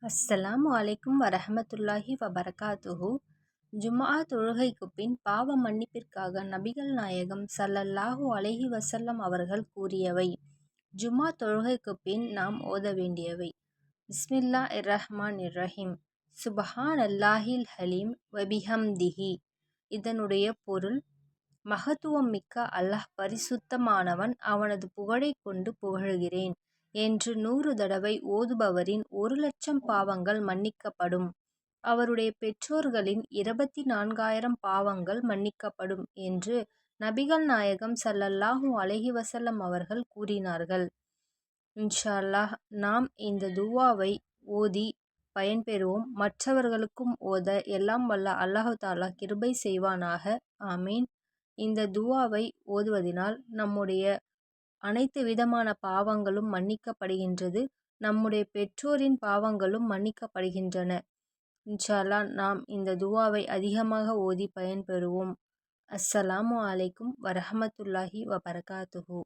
அஸ்ஸலாமு அலைக்கும் வரஹமத்துல்லாஹி வபரகாத்துஹு. ஜும்ஆ தொழுகைக்குப் பின் பாவ மன்னிப்பிற்காக நபிகள் நாயகம் ஸல்லல்லாஹு அலைஹி வஸல்லம் அவர்கள் கூறியவை. ஜும்ஆ தொழுகைக்குப் பின் நாம் ஓத வேண்டியவை. பிஸ்மில்லாஹிர் ரஹ்மானிர் ரஹீம். சுப்ஹானல்லாஹில் ஹலீம் வபிஹம்திஹி. இதனுடைய பொருள்: மகத்துவம் மிக்க அல்லாஹ் பரிசுத்தமானவன், அவனது புகழைக் கொண்டு புகழுகிறேன் என்று 100 தடவை ஓதுபவரின் 1,00,000 பாவங்கள் மன்னிக்கப்படும். அவருடைய பெற்றோர்களின் 24,000 பாவங்கள் மன்னிக்கப்படும் என்று நபிகள் நாயகம் ஸல்லல்லாஹு அலைஹி வஸல்லம் அவர்கள் கூறினார்கள். இன்ஷா அல்லாஹ் நாம் இந்த துஆவை ஓதி பயன்பெறுவோம். மற்றவர்களுக்கும் ஓத எல்லாம் வல்ல அல்லாஹ் தஆலா கிருபை செய்வானாக. ஆமீன். இந்த துஆவை ஓதுவதினால் நம்முடைய அனைத்து விதமான பாவங்களும் மன்னிக்கப்படுகின்றது. நம்முடைய பெற்றோரின் பாவங்களும் மன்னிக்கப்படுகின்றன. இன்ஷா அல்லாஹ் நாம் இந்த துஆவை அதிகமாக ஓதி பயன்பெறுவோம். அஸ்ஸலாமு அலைக்கும் வரஹமத்துல்லாஹி வபரகாத்துஹு.